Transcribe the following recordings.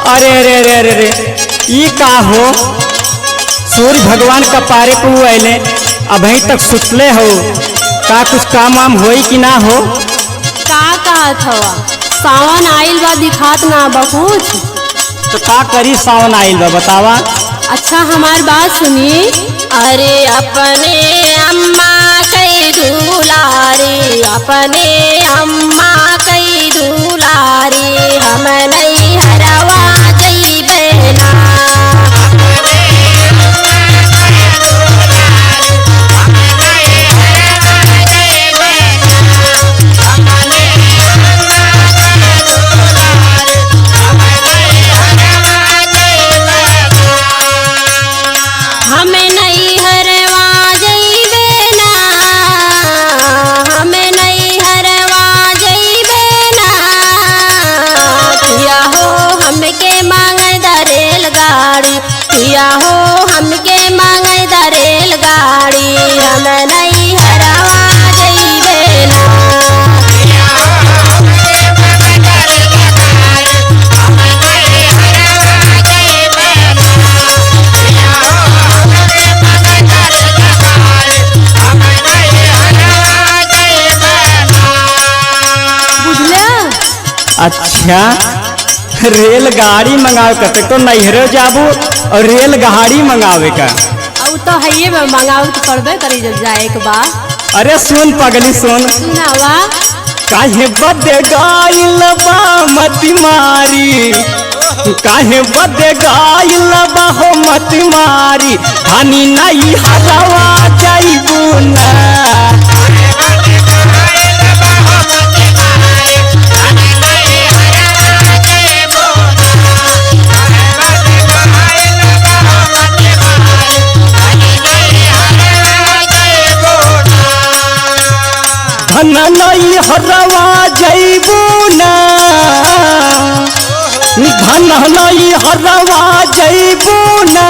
अरे अरे अरे अरे अरे ये का हो, सूर्य भगवान का पारे को अले अभी तक सुतले हो का, कुछ काम वाम होई कि ना हो? का कहत हवा? सावन आइल बा दिखात ना बा कुछ। तो का करी, सावन आइल बा बतावा। अच्छा हमार बात सुनी। अरे अपने अम्मा कई दुलारी, अपने अम्मा कई दुलारी, हम नहीं हरवा जइबे ना। किया हो हमके मांगे द रेलगाड़ी, हम नहीं हरवा जइबे ना। बुझला? अच्छा रेलगाड़ी मंगावे करते तो नैहरे जाबू और रेलगाड़ी मंगावे का। अब तो है मंगाऊ तो करबे करी जब जाए के बा। अरे सुन पगली सुन, सुनावा। काहे बदे गाइल बा मत मारी, काहे बदे गाइल बा हो मत मारी, हनी नहीं हरवा जाइबू ना। धन नहीं हरवा जइबू ना, धन नहीं हरवा जइबू ना।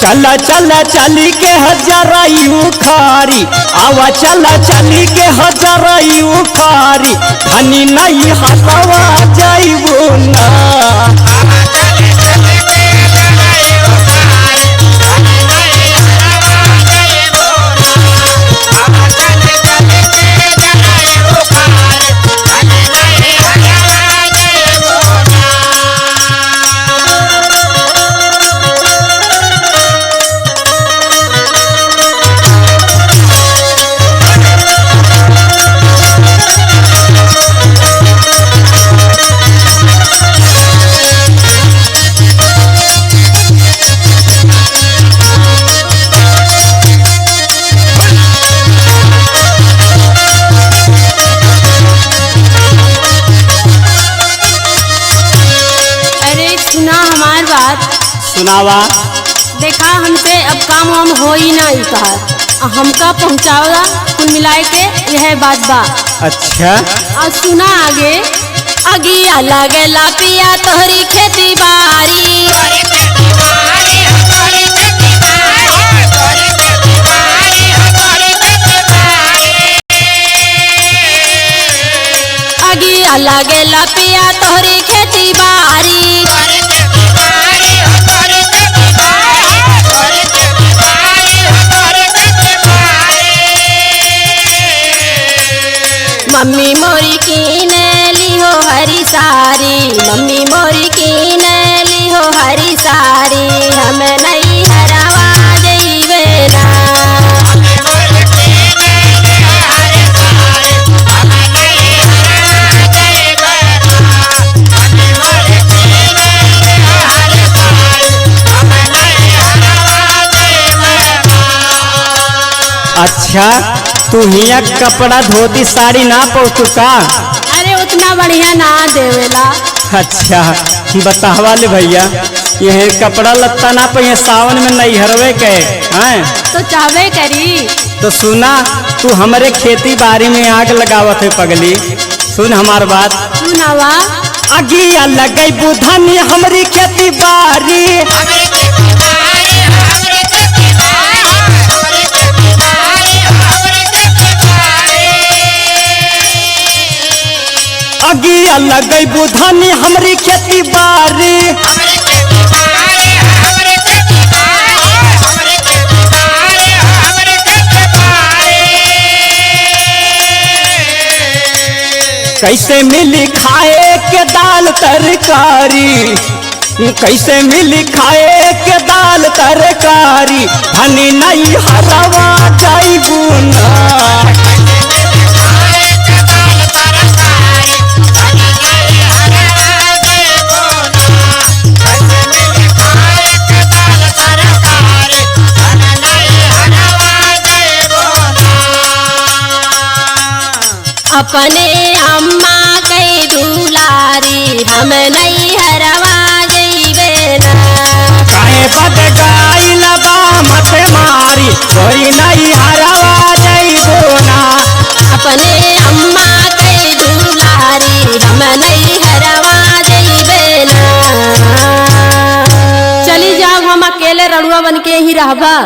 चला चला चली के हजाराई उखारी, आवा चला चली के हजाराई उखारी, धनी नहीं हरवा जइबू ना। सुनावा। देखा हमसे अब काम वाम हो ही ना कहा, हमका पहुँचाओगा कुल मिलाए के यह बात बा। अच्छा और सुना आगे। अगिया लगेला पिया तोहरी खेती बारी, अगिया लगेला पिया तोहरी खेती बारी। मम्मी मोरी कीने ली हो हरी सारी, मम्मी मोरी कीने ली हो हरी सारी, हम नहीं हरवा जइबे ना। अच्छा तू हिया कपड़ा धोती साड़ी ना पहुँचू का? अरे उतना बढ़िया ना देवेला। अच्छा बतावा ले भैया, यह कपड़ा लत्ता ना पे सावन में नहीं हरवे के हैं तो चाहवे करी। तो सुना, तू हमारे खेती बाड़ी में आग लगावत है पगली, सुन हमार बात। सुनावा। अगिया लगई बुधनी हमारी खेती बाड़ी, अगिया लगई बुधानी हमरी खेती बारी कैसे मिली खाए के दाल तरकारी, कैसे मिली खाए के दाल तरकारी, धनी नहीं हरवा जाइबू ना। अपने अम्मा कई दुलारी हम नहीं हरवा जइबे ना। काहे बद गाइल बा मत मारी, कोई नहीं हरवा जाइबो ना। अपने अम्मा कई दुलारी हम नहीं हरवा जइबे ना। चली जाओ, हम अकेले रड़ुआ बन के ही रहबा।